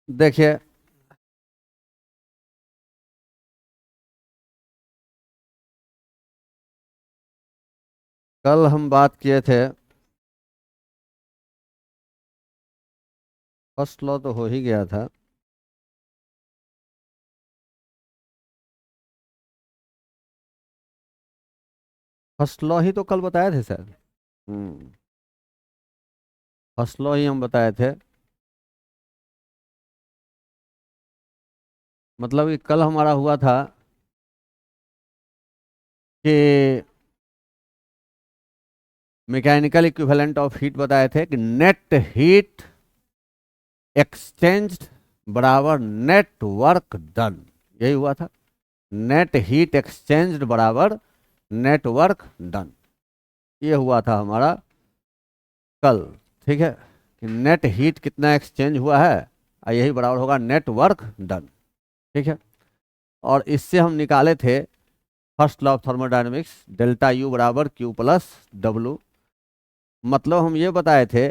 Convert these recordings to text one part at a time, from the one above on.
देखिए, कल हम बात किए थे। फर्स्ट लॉ तो हो ही गया था। फर्स्ट लॉ ही तो कल बताए थे सर। हम्म। फर्स्ट लॉ ही हम बताए थे। मतलब कि कल हमारा हुआ था कि मैकेनिकल इक्विवेलेंट ऑफ हीट बताए थे कि नेट हीट एक्सचेंज्ड बराबर नेट वर्क डन। यही हुआ था। नेट हीट एक्सचेंज्ड बराबर नेट वर्क डन। ये हुआ था हमारा कल। ठीक है, कि नेट हीट कितना एक्सचेंज हुआ है और यही बराबर होगा नेट वर्क डन। ठीक है। और इससे हम निकाले थे first law of thermodynamics, delta U बराबर क्यू प्लस डब्लू। मतलब हम ये बताए थे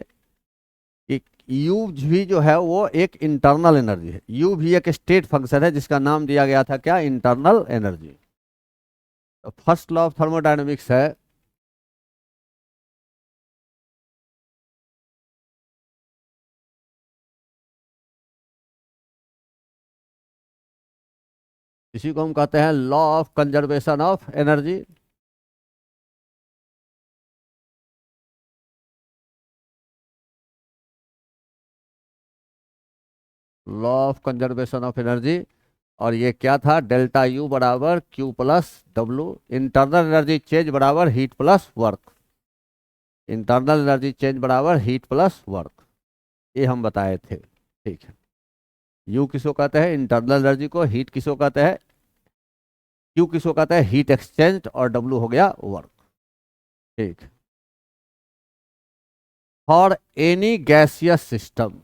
कि यू भी जो है वो एक इंटरनल एनर्जी है। यू भी एक स्टेट फंक्शन है जिसका नाम दिया गया था क्या, इंटरनल एनर्जी। तो फर्स्ट लॉ ऑफ थर्मोडायनेमिक्स है इसी को हम कहते हैं law of conservation of energy. Law of conservation of energy. और ये क्या था, डेल्टा यू बराबर Q plus W. Internal energy change बराबर heat plus work. Internal energy change बराबर हीट प्लस वर्क। ये हम बताए थे। ठीक है। यू किसको कहते हैं, इंटरनल एनर्जी को। हीट किसको कहते हैं, क्यू किसको कहते हैं, हीट एक्सचेंज। और डब्लू हो गया वर्क। ठीक। For any gaseous system,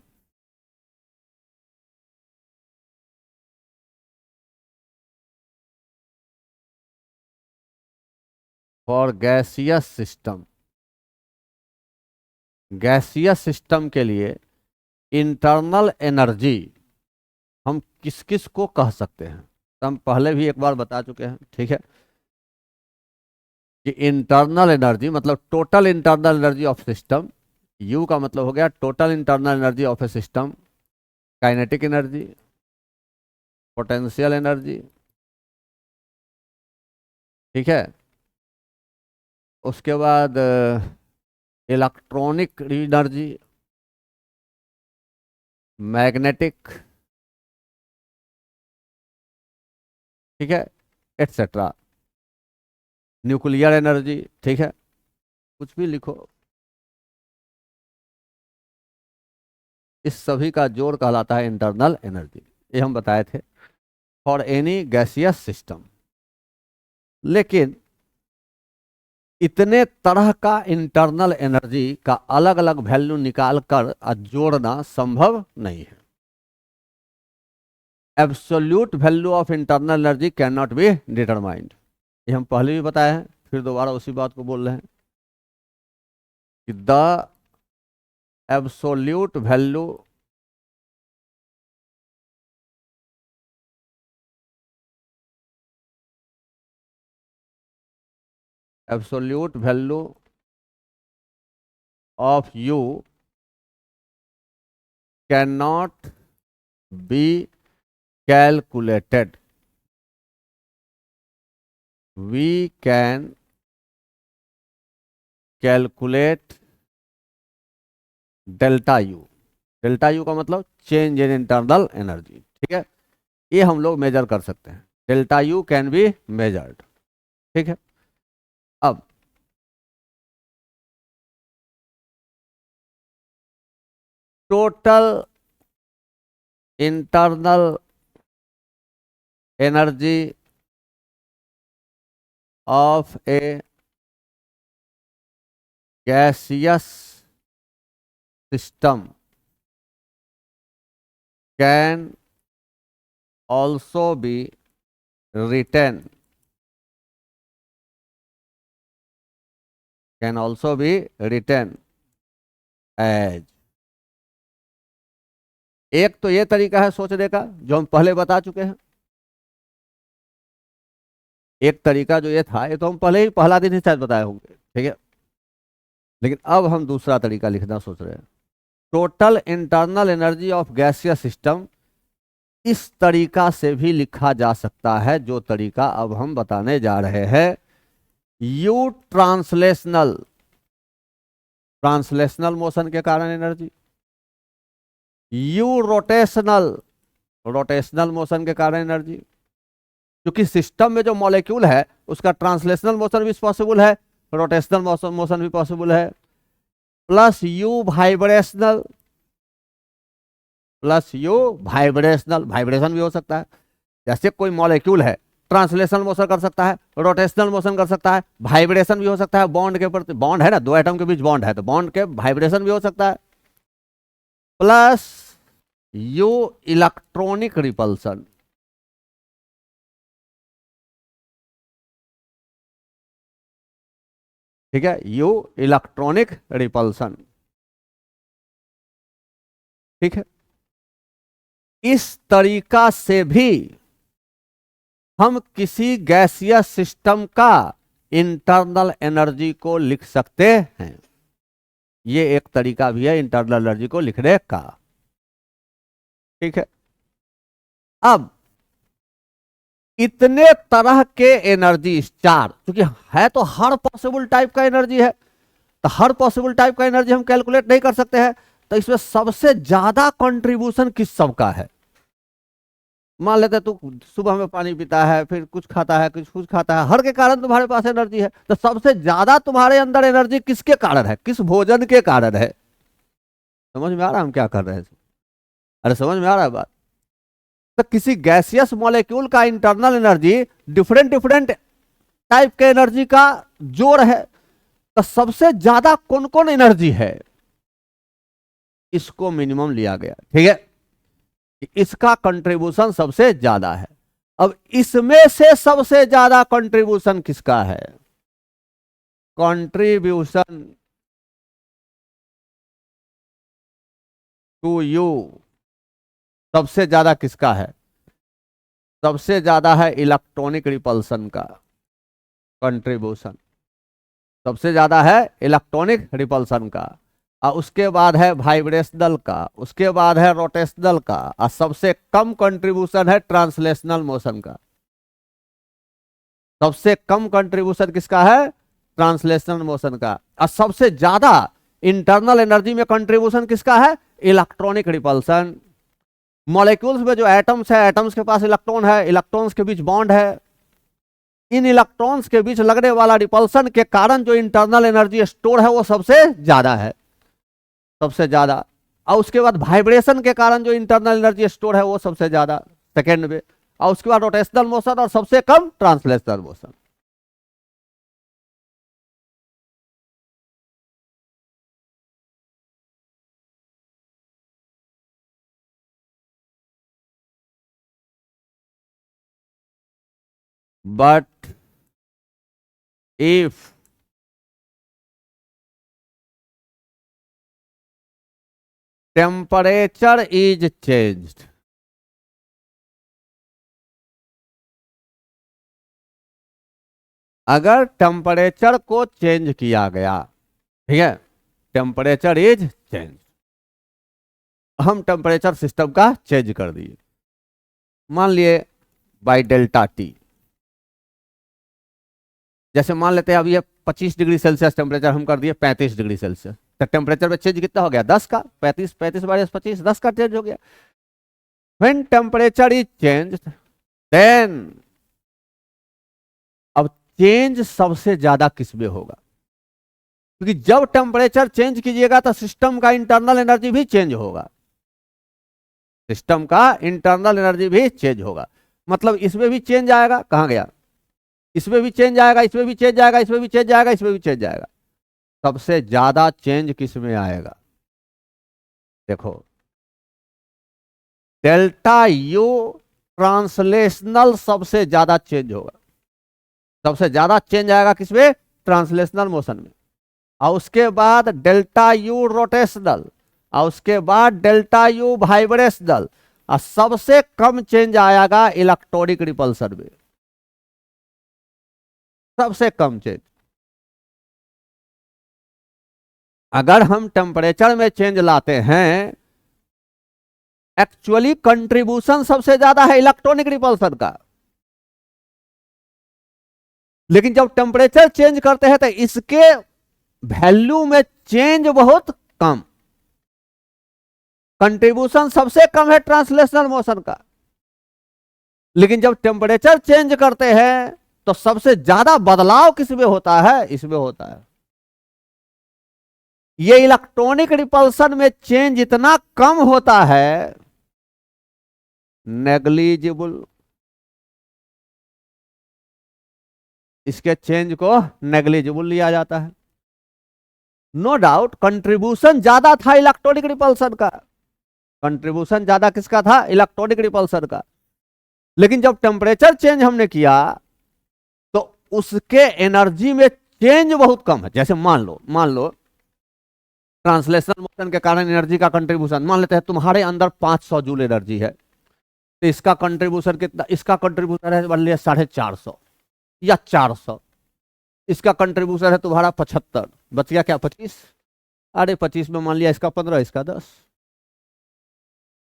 for gaseous system, gaseous system के लिए इंटरनल एनर्जी हम किस किस को कह सकते हैं, तो हम पहले भी एक बार बता चुके हैं। ठीक है, कि इंटरनल एनर्जी मतलब total internal energy of system. You का मतलब हो गया total internal energy of A system. Kinetic energy, potential energy. ठीक है। उसके बाद इलेक्ट्रॉनिक एनर्जी, मैग्नेटिक। ठीक है, एटसेट्रा। Nuclear energy. ठीक है, कुछ भी लिखो। इस सभी का जोड़ कहलाता है इंटरनल एनर्जी। ये हम बताए थे फॉर एनी गैसियस सिस्टम। लेकिन इतने तरह का इंटरनल एनर्जी का अलग अलग वैल्यू निकाल कर जोड़ना संभव नहीं है। Absolute value of internal energy can not be determined. ये हम पहले भी बताया है, फिर दोबारा उसी बात को बोल रहे हैं कि the absolute value absolute value of U can not be calculated. We can calculate delta U. Delta U का मतलब चेंज इन इंटरनल एनर्जी। ठीक है, ये हम लोग मेजर कर सकते हैं। Delta U can be measured. ठीक है। अब total internal energy of A gaseous system can also be written can also be written as एक तो ये तरीका है सोचने का जो हम पहले बता चुके हैं, एक तरीका जो ये था ये तो हम पहले ही पहला दिन ही शायद बताए होंगे, ठीक है। लेकिन अब हम दूसरा तरीका लिखना सोच रहे हैं, total internal energy of gaseous system. इस तरीका से भी लिखा जा सकता है, जो तरीका अब हम बताने जा रहे हैं। यू ट्रांसलेशनल, ट्रांसलेशनल मोशन के कारण energy, you rotational, rotational motion के कारण एनर्जी, क्योंकि सिस्टम में जो मॉलिक्यूल है उसका ट्रांसलेशनल मोशन भी पॉसिबल है, रोटेशनल मोशन भी पॉसिबल है, plus you vibrational, plus you vibrational, vibration भी हो सकता है। जैसे कोई मॉलिक्यूल है ट्रांसलेशनल मोशन कर सकता है, रोटेशनल मोशन कर सकता है, वाइब्रेशन भी हो सकता है, बॉन्ड के प्रति, बॉन्ड है ना, दो एटम के बीच बॉन्ड है तो बॉन्ड के वाइब्रेशन भी हो सकता है, प्लस यू इलेक्ट्रॉनिक रिपल्सन, ठीक है, यू इलेक्ट्रॉनिक रिपल्सन, ठीक है। इस तरीका से भी हम किसी गैसियस सिस्टम का इंटरनल एनर्जी को लिख सकते हैं। ये एक तरीका भी है इंटरनल एनर्जी को लिखने का, ठीक है। अब इतने तरह के एनर्जी चार, क्योंकि है तो हर पॉसिबल टाइप का एनर्जी है, तो हर पॉसिबल टाइप का एनर्जी हम कैलकुलेट नहीं कर सकते हैं, तो इसमें सबसे ज्यादा कंट्रीब्यूशन किस सब का है। मान लेते तू सुबह में पानी पीता है, फिर कुछ खाता है, कुछ खाता है, हर के कारण तुम्हारे पास एनर्जी है, तो सबसे ज्यादा तुम्हारे अंदर एनर्जी किसके कारण है, किस भोजन के कारण है। समझ में आ रहा है हम क्या कर रहे हैं? अरे समझ में आ रहा है बात? तो किसी गैसियस मॉलिक्यूल का internal energy different different type के एनर्जी का जोड़ है, तो सबसे ज्यादा कौन कौन एनर्जी है इसको मिनिमम लिया गया, ठीक है। इसका कंट्रीब्यूशन सबसे ज्यादा है। अब इसमें से सबसे ज्यादा कंट्रीब्यूशन किसका है? कंट्रीब्यूशन टू यू सबसे ज्यादा किसका है? सबसे ज्यादा है इलेक्ट्रॉनिक रिपल्सन का कंट्रीब्यूशन, सबसे ज्यादा है इलेक्ट्रॉनिक रिपल्सन का, और उसके बाद है वाइब्रेशनल का, उसके बाद है रोटेशनल का, और सबसे कम कंट्रीब्यूशन है ट्रांसलेशनल मोशन का। सबसे कम कंट्रीब्यूशन किसका है? ट्रांसलेशनल मोशन का। और सबसे ज्यादा इंटरनल एनर्जी में कंट्रीब्यूशन किसका है? Electronic repulsion. मॉलिक्यूल्स में जो एटम्स है, एटम्स के पास इलेक्ट्रॉन है, इलेक्ट्रॉन्स के बीच बॉन्ड है, इन इलेक्ट्रॉन्स के बीच लगने वाला रिपल्सन के कारण जो इंटरनल एनर्जी स्टोर है वो सबसे ज्यादा है, सबसे ज्यादा। और उसके बाद वाइब्रेशन के कारण जो इंटरनल एनर्जी स्टोर है वो सबसे ज्यादा सेकेंड में, और उसके बाद रोटेशनल मोशन, और सबसे कम translational motion. But if temperature is changed, अगर टेम्परेचर को चेंज किया गया, ठीक है, टेम्परेचर इज चेंज, हम टेम्परेचर सिस्टम का चेंज कर दिए, मान लिए बाई डेल्टा टी। जैसे मान लेते हैं अब ये 25 डिग्री सेल्सियस टेम्परेचर हम कर दिए 35 डिग्री सेल्सियस, तो टेम्परेचर में चेंज कितना हो गया? 10 का, 35 35 बाईस 25, 10 का चेंज हो गया। When temperature is change, then अब चेंज सबसे ज्यादा किस में होगा? क्योंकि जब टेम्परेचर चेंज कीजिएगा तो सिस्टम का इंटरनल एनर्जी भी चेंज होगा, सिस्टम का इंटरनल एनर्जी भी चेंज होगा। मतलब इसमें भी चेंज आएगा, कहां गया? इसमें भी चेंज आएगा, इसमें भी चेंज आएगा, इसमें भी चेंज आएगा, इसमें भी चेंज आएगा। सबसे ज्यादा चेंज किस में आएगा? देखो, डेल्टा यू ट्रांसलेशनल सबसे ज्यादा चेंज होगा, सबसे ज्यादा चेंज आएगा किसमें? ट्रांसलेशनल मोशन में। और उसके बाद डेल्टा यू रोटेशनल, और उसके बाद डेल्टा यू वाइब्रेशनल, और सबसे कम चेंज आएगा इलेक्ट्रॉनिक रिपल्सन में, सबसे कम चेंज। अगर हम टेम्परेचर में चेंज लाते हैं, एक्चुअली कंट्रीब्यूशन सबसे ज्यादा है इलेक्ट्रॉनिक रिपल्सन का, लेकिन जब टेम्परेचर चेंज करते हैं तो इसके वैल्यू में चेंज बहुत कम, कंट्रीब्यूशन सबसे कम है ट्रांसलेशनल मोशन का, लेकिन जब टेम्परेचर चेंज करते हैं तो सबसे ज्यादा बदलाव किसमें होता है, इसमें होता है। ये इलेक्ट्रॉनिक रिपल्सन में चेंज इतना कम होता है, नेग्लिजिबल, इसके चेंज को नेग्लिजिबल लिया जाता है। नो डाउट कंट्रीब्यूशन ज्यादा था इलेक्ट्रॉनिक रिपल्सन का, कंट्रीब्यूशन ज्यादा किसका था, इलेक्ट्रॉनिक रिपल्सन का, लेकिन जब टेम्परेचर चेंज हमने किया तो उसके एनर्जी में चेंज बहुत कम है। जैसे मान लो ट्रांसलेशनल मोशन के कारण एनर्जी का कंट्रीब्यूशन, मान लेते हैं तुम्हारे अंदर 500 जूल एनर्जी है, तो इसका कंट्रीब्यूशन कितना, इसका कंट्रीब्यूशन है मान लिया 450 या 400, इसका कंट्रीब्यूशन है तुम्हारा 75, बच गया क्या 25, अरे 25 में मान लिया इसका 15, इसका 10,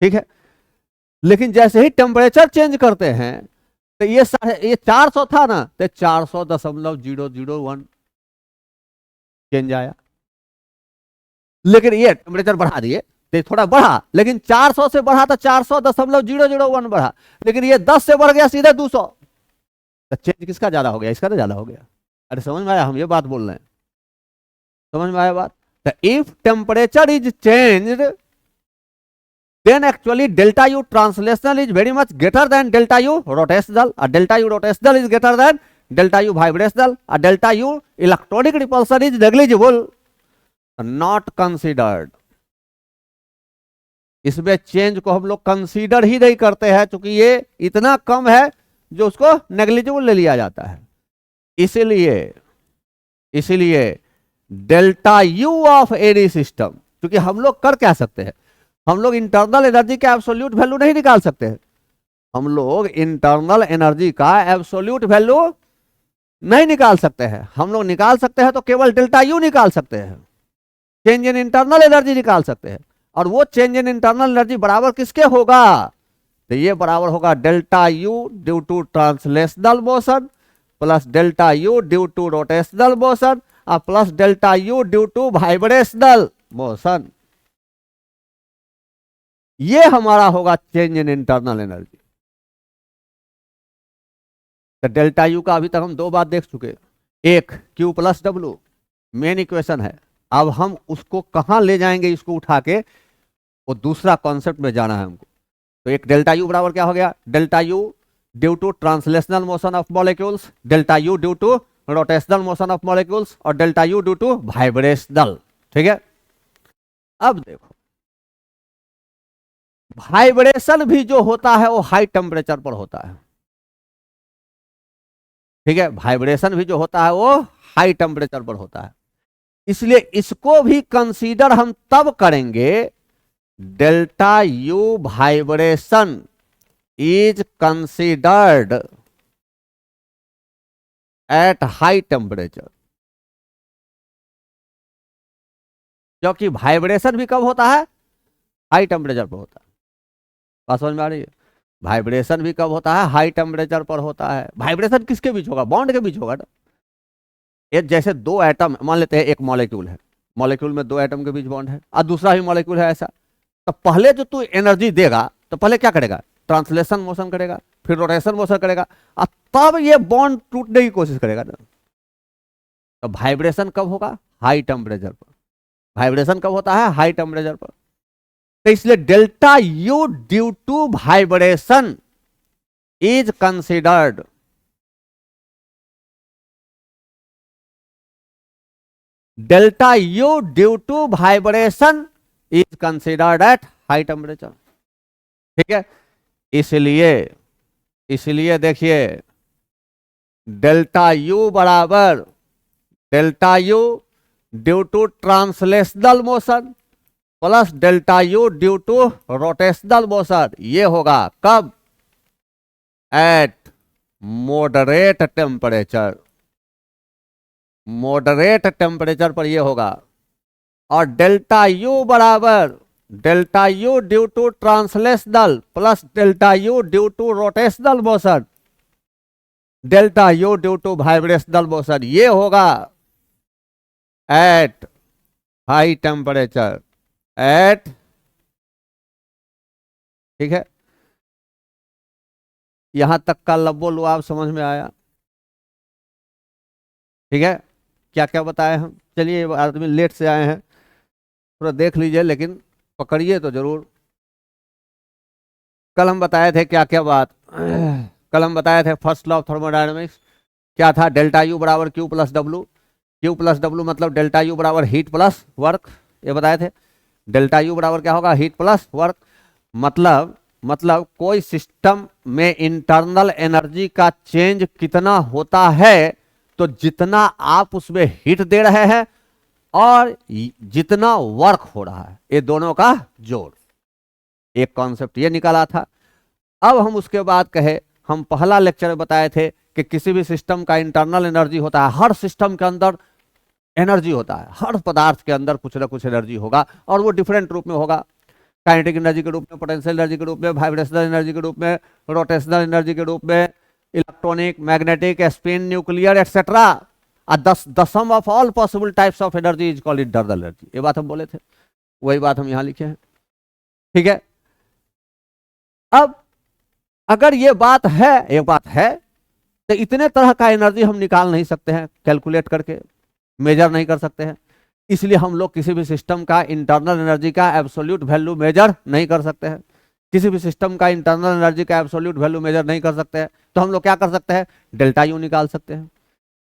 ठीक है। लेकिन जैसे ही टेम्परेचर चेंज करते हैं तो ये 400 था ना, तो 400.001 चेंज आया, लेकिन ये टेम्परेचर बढ़ा दिए तो थोड़ा बढ़ा, लेकिन 400 से बढ़ा तो 400.001 बढ़ा, लेकिन ये 10 से बढ़ गया सीधे 200, तो चेंज किसका ज्यादा हो गया, इसका तो ज्यादा हो गया। अरे समझ में आया, हम ये बात बोल रहे हैं, समझ में आया बात। तो if temperature is changed then actually delta u translational is very much greater than delta u rotational, or delta u rotational is greater than delta u vibrational, or delta u electronic repulsion is negligible, not considered। इसमें change को हम लोग consider ही नहीं करते हैं, क्योंकि ये इतना कम है जो उसको नेग्लिजिबल ले लिया जाता है। इसीलिए delta U of any system, क्योंकि हम लोग कर क्या सकते हैं, हम लोग इंटरनल एनर्जी का एब्सोल्यूट वैल्यू नहीं निकाल सकते हैं, हम लोग इंटरनल एनर्जी का एब्सोल्यूट वैल्यू नहीं निकाल सकते हैं। हम लोग निकाल सकते हैं तो केवल डेल्टा यू निकाल सकते हैं, चेंज इन इंटरनल एनर्जी निकाल सकते हैं, और वो चेंज इन इंटरनल एनर्जी बराबर किसके होगा, तो ये बराबर होगा delta U due to translational motion plus delta U due to rotational motion और plus delta U due to vibrational motion. ये हमारा होगा चेंज इन इंटरनल एनर्जी। तो डेल्टा यू का अभी तक हम दो बार देख चुके, एक Q plus W main equation है, अब हम उसको कहां ले जाएंगे, इसको उठा के वो दूसरा कॉन्सेप्ट में जाना है हमको। तो एक डेल्टा यू बराबर क्या हो गया, delta U due to translational motion of molecules, delta U due to rotational motion of molecules और delta U due to vibrational, ठीक है। अब देखो वाइब्रेशन भी जो होता है वो हाई टेम्परेचर पर होता है, ठीक है, वाइब्रेशन भी जो होता है वो हाई टेम्परेचर पर होता है, इसलिए इसको भी कंसीडर हम तब करेंगे delta U vibration is considered eight high temperature, क्योंकि वाइब्रेशन भी कब होता है, हाई टेम्परेचर पर होता है। बात समझ में आ रही है, वाइब्रेशन भी कब होता है, हाई टेम्परेचर पर होता है। वाइब्रेशन किसके बीच होगा, बॉन्ड के बीच होगा ना। एक जैसे दो एटम मान लेते हैं, एक मॉलिक्यूल है, मॉलिक्यूल में दो एटम के बीच बॉन्ड है और दूसरा भी मॉलिक्यूल है ऐसा, तो पहले जो तू एनर्जी देगा तो पहले क्या करेगा, ट्रांसलेशन मोशन करेगा, फिर रोटेशन मोशन करेगा और तब ये बॉन्ड टूटने की कोशिश करेगा ना। तो वाइब्रेशन कब होगा, हाई टेम्परेचर पर। वाइब्रेशन कब होता है, हाई टेम्परेचर पर। तो इसलिए delta U due to vibration is considered delta U due to vibration is considered at high temperature, ठीक है। इसलिए देखिए डेल्टा यू बराबर delta U due to translational motion plus delta U due to rotational motion, ये होगा कब? At moderate temperature, moderate temperature पर ये होगा। और डेल्टा यू बराबर delta U due to translational plus delta U due to rotational motion, delta U due to vibrational motion, ये होगा एट हाई टेम्परेचर, एट, ठीक है। यहां तक का लब्बो लुआब समझ में आया? ठीक है, क्या क्या बताए हम? चलिए, आदमी लेट से आए हैं, थोड़ा देख लीजिए, लेकिन पकड़िए तो जरूर। कल हम बताए थे क्या क्या बात? कल हम बताए थे फर्स्ट लॉ ऑफ थर्मोडायनेमिक्स क्या था? डेल्टा यू बराबर Q plus W, Q plus W मतलब डेल्टा यू बराबर हीट प्लस वर्क, ये बताए थे। डेल्टा यू बराबर क्या होगा? Heat plus work. मतलब कोई सिस्टम में इंटरनल एनर्जी का चेंज कितना होता है, तो जितना आप उसमें हीट दे रहे हैं और जितना वर्क हो रहा है, ये दोनों का जोड़, एक कॉन्सेप्ट ये निकाला था। अब हम उसके बाद कहे, हम पहला लेक्चर में बताए थे कि किसी भी सिस्टम का इंटरनल एनर्जी होता है, हर सिस्टम के अंदर एनर्जी होता है, हर पदार्थ के अंदर कुछ ना कुछ एनर्जी होगा, और वो डिफरेंट रूप में होगा। काइनेटिक एनर्जी के रूप में, पोटेंशियल एनर्जी के रूप में, वाइब्रेशनल एनर्जी के रूप में, रोटेशनल एनर्जी के रूप में, electronic, magnetic, spin, nuclear etcetera. The sum of all possible types of energy is called internal energy. ये बात हम बोले थे, वही बात हम यहां लिखे हैं, ठीक है। अब अगर ये बात है तो इतने तरह का एनर्जी हम निकाल नहीं सकते हैं, कैलकुलेट करके मेजर नहीं कर सकते हैं। इसलिए हम लोग किसी भी सिस्टम का इंटरनल एनर्जी का एब्सोल्यूट वैल्यू मेजर नहीं कर सकते हैं, किसी भी सिस्टम का इंटरनल एनर्जी का एब्सोल्यूट वैल्यू मेजर नहीं कर सकते हैं। तो हम लोग क्या कर सकते हैं? डेल्टा यू निकाल सकते हैं,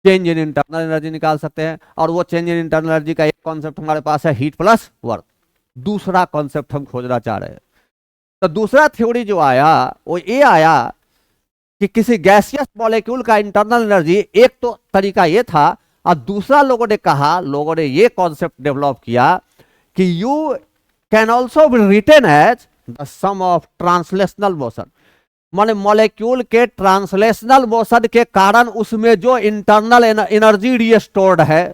चेंज इन इंटरनल एनर्जी निकाल सकते हैं। और वो चेंज इन इंटरनल एनर्जी का एक कॉन्सेप्ट हमारे पास है, हीट प्लस वर्क। दूसरा कॉन्सेप्ट हम खोजना चाह रहे हैं। तो दूसरा थ्योरी जो आया वो ये आया कि किसी गैसियस मॉलिक्यूल का इंटरनल एनर्जी, एक तो तरीका ये था, और दूसरा लोगों ने ये कॉन्सेप्ट डेवलप किया कि U can also be written as the sum of translational motion, माने मॉलिक्यूल के ट्रांसलेशनल मोशन के कारण उसमें जो इंटरनल एनर्जी रीस्टोर्ड है,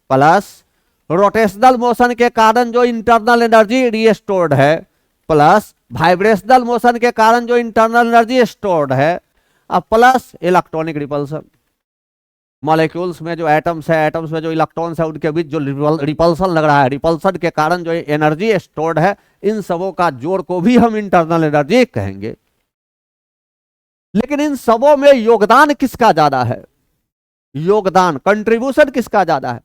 प्लस रोटेशनल मोशन के कारण जो इंटरनल एनर्जी रीस्टोर्ड है, प्लस वाइब्रेशनल मोशन के कारण जो इंटरनल एनर्जी स्टोर्ड है, और प्लस इलेक्ट्रॉनिक रिपल्सन। मॉलिक्यूल्स में जो एटम्स है, एटम्स में जो इलेक्ट्रॉन्स है, उनके बीच जो रिपल्सन लग रहा है, रिपल्सन के कारण जो एनर्जी स्टोर्ड है, इन सबों का जोड़ को भी हम इंटरनल एनर्जी कहेंगे। लेकिन इन सबों में योगदान किसका ज्यादा है? योगदान, कंट्रीब्यूशन किसका ज्यादा है?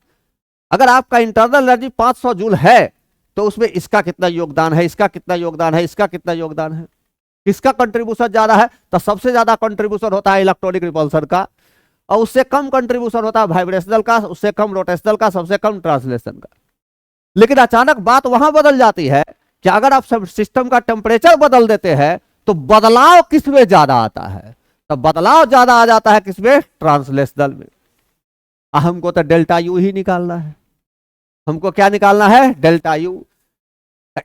अगर आपका इंटरनल एनर्जी 500 जूल है, तो उसमें इसका कितना योगदान है, इसका कितना योगदान है, इसका कितना योगदान है, किसका कंट्रीब्यूशन ज्यादा है? तो सबसे ज्यादा कंट्रीब्यूशन होता है इलेक्ट्रॉनिक रिपल्सन का, और उससे कम कंट्रीब्यूशन होता है वाइब्रेशनल का, उससे कम रोटेशनल का, सबसे कम ट्रांसलेशन का। लेकिन अचानक बात वहां बदल जाती है कि अगर आप सब सिस्टम का टेम्परेचर बदल देते हैं, तो बदलाव किसमें ज्यादा आता है? तो बदलाव ज्यादा आ जाता है किसमें? ट्रांसलेशनल में। हमको तो डेल्टा यू ही निकालना है, हमको क्या निकालना है? Delta U.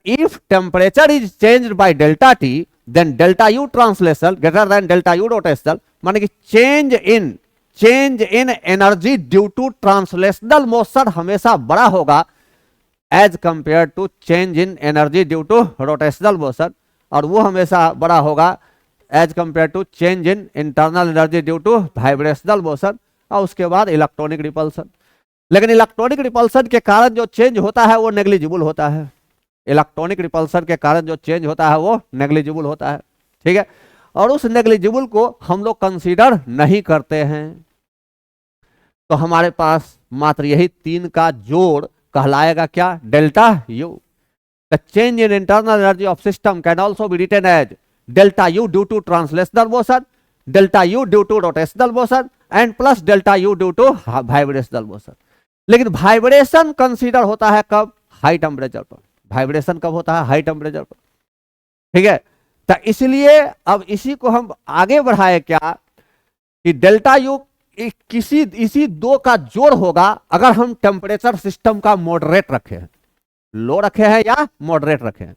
If temperature is changed by delta T, then delta U translational greater than delta U rotational, माने कि change in energy due to translational motion हमेशा बड़ा होगा as compare to change in energy due to rotational motion, और वो हमेशा बड़ा होगा as compare to change in internal energy due to vibrational motion, और उसके बाद इलेक्ट्रॉनिक रिपल्सन। लेकिन इलेक्ट्रॉनिक रिपल्सन के कारण जो चेंज होता है वो नेग्लिजिबल होता है, इलेक्ट्रॉनिक रिपल्सन के कारण जो चेंज होता है वो नेग्लिजिबल होता है, ठीक है। और उस नेग्लिजिबल को हम लोग कंसीडर नहीं करते हैं। तो हमारे पास मात्र यही तीन का जोड़ कहलाएगा क्या? Delta U. The change in internal energy of system can also be written as delta U due to translational motion, delta U due to rotational motion, and plus delta U due to vibrational motion. लेकिन vibration consider होता है कब? High temperature पर। Vibration कब होता है? High temperature पर, ठीक है। तो इसलिए अब इसी को हम आगे बढ़ाए क्या कि डेल्टा यू इसी दो का जोड़ होगा अगर हम टेम्परेचर सिस्टम का मॉडरेट रखें। लो रखे हैं या मॉडरेट रखे हैं।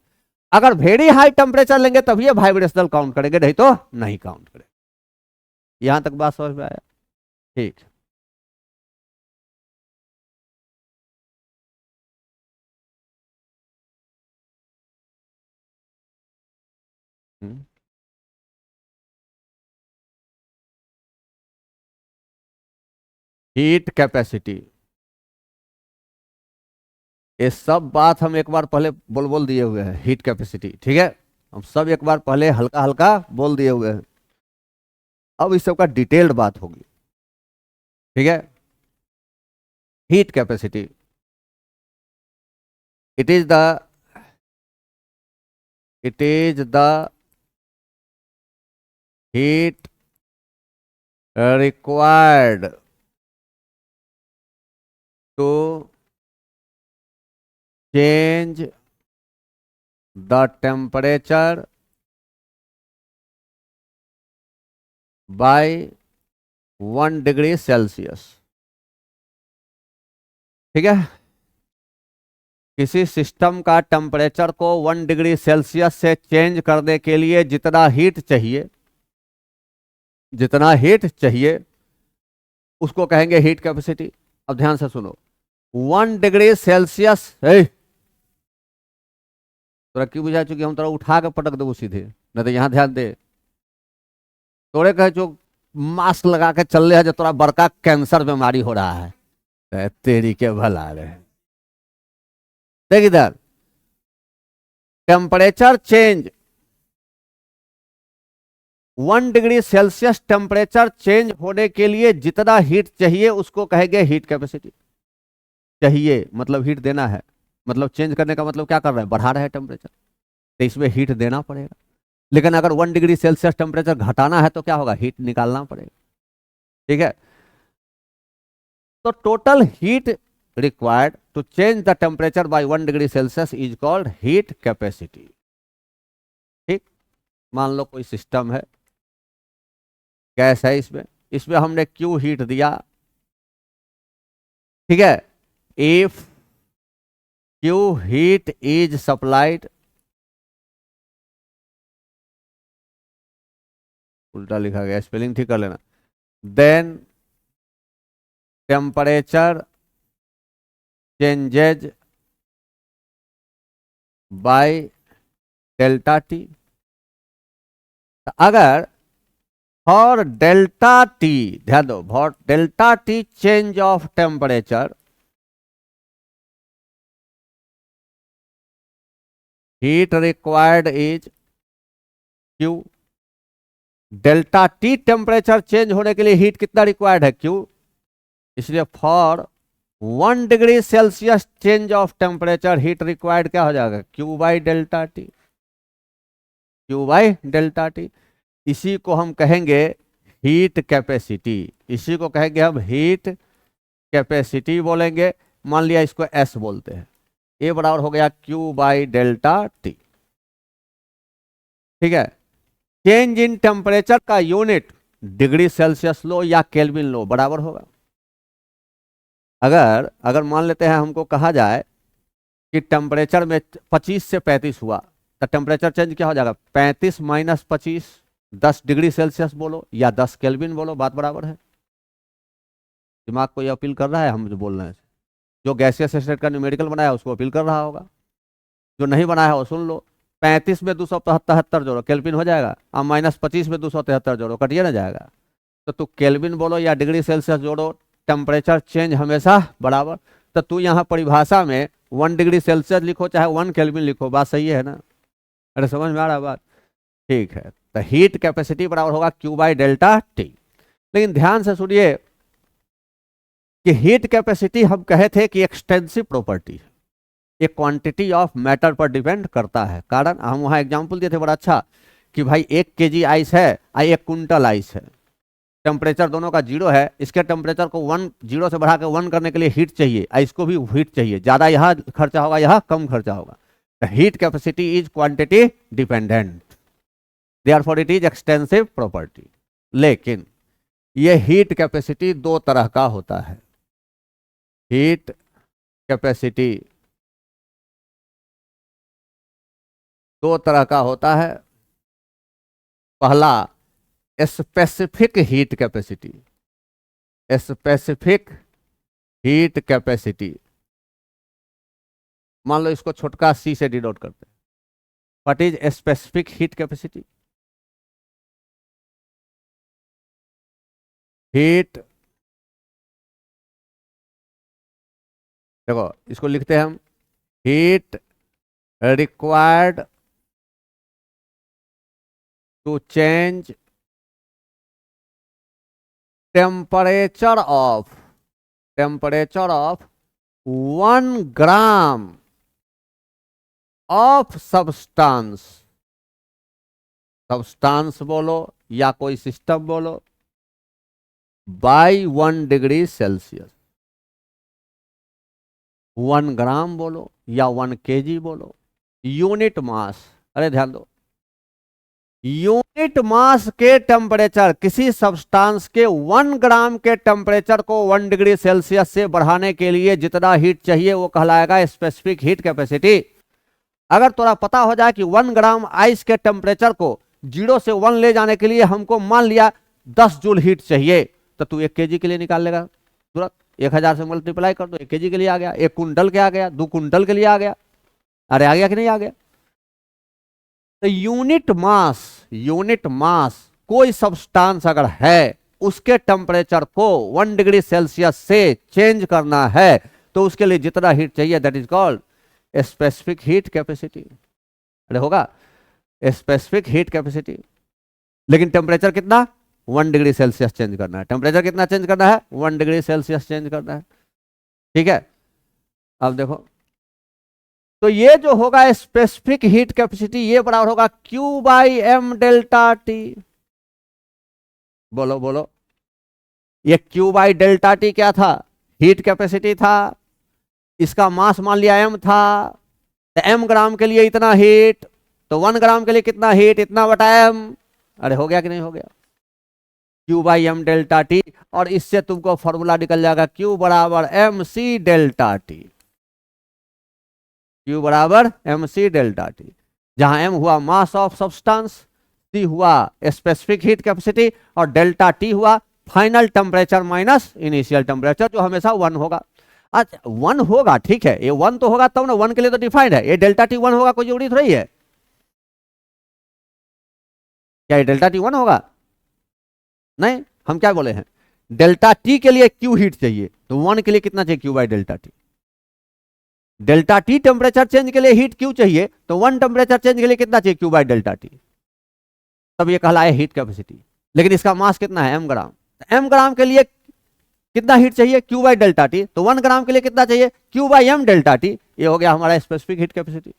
अगर वेरी हाई टेम्परेचर लेंगे तभी ये वाइब्रेशनल काउंट करेंगे, नहीं तो नहीं काउंट करेंगे। यहां तक बात समझ में आया? ठीक। हीट कैपेसिटी, ये सब बात हम एक बार पहले बोल बोल दिए हुए हैं। हीट कैपेसिटी, ठीक है, हम सब एक बार पहले हल्का हल्का बोल दिए हुए हैं। अब इस सब का डिटेल्ड बात होगी, ठीक है। Heat capacity, it is the it is the heat required to change the temperature by 1 degree Celsius. ठीक है, किसी सिस्टम का टेम्परेचर को 1 डिग्री सेल्सियस से चेंज करने के लिए जितना हीट चाहिए, जितना हीट चाहिए उसको कहेंगे हीट कैपेसिटी। अब ध्यान से सुनो, 1 डिग्री सेल्सियस, तोरा क्यों बुझा चुकी हम तोरा उठा के पटक देबो सीधे, नहीं तो यहाँ ध्यान दे। तोरे कहे जो मास्क लगा के चल रहे है जो तोरा बड़का कैंसर बीमारी हो रहा है, तेरी के भला रहे। देख इधर, temperature change 1 degree Celsius temperature change होने के लिए जितना हीट चाहिए उसको कहेंगे हीट कैपेसिटी। चाहिए मतलब हीट देना है, मतलब चेंज करने का मतलब क्या कर रहे हैं, बढ़ा रहे हैं टेम्परेचर, तो इसमें हीट देना पड़ेगा। लेकिन अगर 1 डिग्री सेल्सियस टेम्परेचर घटाना है तो क्या होगा, हीट निकालना पड़ेगा। ठीक है, तो total heat required to change the temperature by 1 degree Celsius is called heat capacity. ठीक, मान लो कोई सिस्टम है, गैस है, इसमें इसमें हमने क्यू हीट दिया। ठीक है, if Q heat is supplied, उल्टा लिखा गया, स्पेलिंग ठीक कर लेना, then temperature changes by delta T. अगर फॉर डेल्टा टी, ध्यान दो, for delta T change of temperature, heat required is Q. Delta T temperature change होने के लिए हीट कितना रिक्वायर्ड है, क्यू। इसलिए for 1 degree Celsius change of temperature heat required क्या हो जाएगा, Q by delta T, Q by delta T. इसी को हम कहेंगे हीट कैपेसिटी, इसी को कहेंगे हम हीट कैपेसिटी बोलेंगे। मान लिया इसको एस बोलते हैं, ए बराबर हो गया क्यू बाई डेल्टा टी। ठीक है, चेंज इन टेम्परेचर का यूनिट डिग्री सेल्सियस लो या केल्विन लो बराबर होगा। अगर अगर मान लेते हैं हमको कहा जाए कि टेम्परेचर में 25 से 35 हुआ, तो टेम्परेचर चेंज क्या हो जाएगा, 35 माइनस 25, 10 डिग्री सेल्सियस बोलो या 10 केल्विन बोलो, बात बराबर है। दिमाग को ये अपील कर रहा है हम जो बोल रहे हैं। जो गैसियस स्टेट का न्यूमेरिकल बनाया उसको अपील कर रहा होगा, जो नहीं बनाया है वो सुन लो। 35 में 273 जोड़ो, केल्विन हो जाएगा। अब माइनस 25 में 273 जोड़ो, कटिए ना जाएगा। तो तू केल्विन बोलो या डिग्री सेल्सियस जोड़ो, टेम्परेचर चेंज हमेशा बराबर। तो तू यहाँ परिभाषा में 1 डिग्री सेल्सियस लिखो चाहे 1 केल्विन लिखो, बात सही है ना। अरे समझ में आ रहा बात? ठीक है, तो हीट कैपेसिटी बराबर होगा क्यू बाई डेल्टा टी। लेकिन ध्यान से सुनिए कि हीट कैपेसिटी हम कहे थे कि एक्सटेंसिव प्रॉपर्टी है, ये क्वांटिटी ऑफ मैटर पर डिपेंड करता है। कारण हम वहां एग्जांपल दिए थे बड़ा अच्छा कि भाई 1 केजी आइस है और 1 कुंटल आइस है, टेम्परेचर दोनों का 0 है। इसके टेम्परेचर को 1 0 से बढ़ा के 1 करने के लिए हीट चाहिए, इसको भी हीट चाहिए, ज्यादा यहाँ खर्चा होगा, यहाँ कम खर्चा होगा। Heat capacity is quantity dependent, therefore it is extensive property. लेकिन ये हीट कैपेसिटी 2 तरह का होता है। हीट कैपेसिटी दो तरह का होता है। पहला specific heat capacity, specific heat capacity, मान लो इसको छोटका सी से डिनोट करते हैं। What is specific heat capacity? Heat, देखो इसको लिखते हैं हम, heat required to change temperature of 1 gram of substance, substance बोलो या कोई सिस्टम बोलो, बाई 1 डिग्री सेल्सियस। 1 ग्राम बोलो या 1 kg बोलो, यूनिट मास, अरे ध्यान दो, यूनिट मास के टेम्परेचर, किसी सब्सटेंस के 1 ग्राम के टेम्परेचर को 1 डिग्री सेल्सियस से बढ़ाने के लिए जितना हीट चाहिए वो कहलाएगा स्पेसिफिक हीट कैपेसिटी। अगर थोड़ा पता हो जाए कि 1 ग्राम आइस के टेम्परेचर को 0 से 1 ले जाने के लिए हमको मान लिया 10 जूल हीट चाहिए, तो तू 1 kg के लिए निकाल लेगा तुरंत, 1000 से मल्टीप्लाई कर दो, 1 kg के लिए आ गया, 1 कुंटल के आ गया, 2 कुंटल के लिए आ गया। अरे आ गया कि नहीं आ गया? तो यूनिट मास कोई सब्सटेंस अगर है उसके टेम्परेचर को 1 डिग्री सेल्सियस से चेंज करना है तो उसके लिए जितना हीट चाहिए that is called specific heat capacity. अरे होगा स्पेसिफिक हीट कैपेसिटी, लेकिन टेम्परेचर कितना? 1 डिग्री सेल्सियस चेंज करना है। टेम्परेचर कितना चेंज करना है? 1 डिग्री सेल्सियस चेंज करना है। ठीक है, अब देखो, तो ये जो होगा स्पेसिफिक हीट कैपेसिटी, ये बराबर होगा Q/m∆T। बोलो बोलो, ये Q/∆T क्या था? हीट कैपेसिटी था। इसका मास मान लिया m था, तो m ग्राम के लिए इतना हीट, तो 1 ग्राम के लिए कितना हीट? इतना बटा m। अरे हो गया कि नहीं हो गया? Q/m∆T, और इससे तुमको फॉर्मूला निकल जाएगा Q बराबर mc∆T। Q बराबर mc∆T, जहां m हुआ मास ऑफ सब्सटेंस, c हुआ स्पेसिफिक हीट कैपेसिटी, और डेल्टा T हुआ final temperature minus initial temperature, जो हमेशा 1 होगा। अच्छा 1 होगा, ठीक है, ये 1 तो होगा तब ना, 1 के लिए तो डिफाइंड है। ये डेल्टा T 1 होगा कोई जरूरी थोड़ी है। क्या ये डेल्टा T 1 होगा? नहीं, हम क्या बोले हैं, डेल्टा T के लिए Q हीट चाहिए, तो 1 के लिए कितना चाहिए? Q/∆T। Delta T temperature change के लिए हीट Q चाहिए, तो 1 टेम्परेचर चेंज के लिए कितना चाहिए? Q/∆T। तब ये कहलाए हीट कैपेसिटी। लेकिन इसका मास कितना है? m ग्राम। m ग्राम के लिए कितना हीट चाहिए? Q/∆T। तो 1 ग्राम के लिए कितना चाहिए? Q/m∆T। ये हो गया हमारा स्पेसिफिक हीट कैपेसिटी,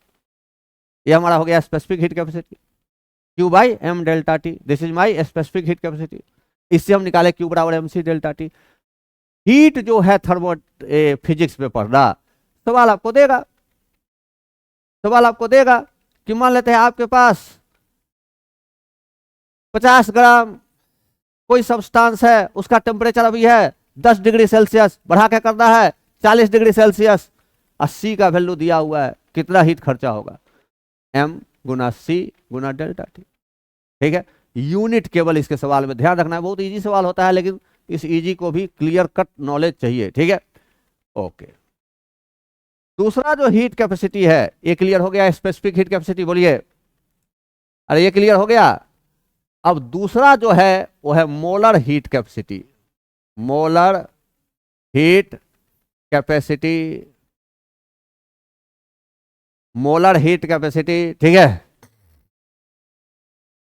ये हमारा हो गया specific heat capacity, Q/m∆T। This is my specific heat capacity. इससे हम निकाले Q बराबर mc∆T। हीट जो है थर्मो फिजिक्स में पढ़ना, सवाल आपको देगा, सवाल आपको देगा कि मान लेते हैं आपके पास 50 ग्राम कोई सब्सटेंस है, उसका टेम्परेचर अभी है 10 डिग्री सेल्सियस, बढ़ा के करना है 40 डिग्री सेल्सियस, 80 का वैल्यू दिया हुआ है, कितना हीट खर्चा होगा? m गुना c गुना ∆T। ठीक है, यूनिट केवल इसके सवाल में ध्यान रखना है, बहुत इजी सवाल होता है, लेकिन इस इजी को भी क्लियर कट नॉलेज चाहिए। ठीक है, ओके। दूसरा जो हीट कैपेसिटी है, ये क्लियर हो गया, स्पेसिफिक हीट कैपेसिटी, बोलिए। अरे ये क्लियर हो गया। अब दूसरा जो है वो है molar heat capacity, molar heat capacity, molar heat capacity. ठीक है,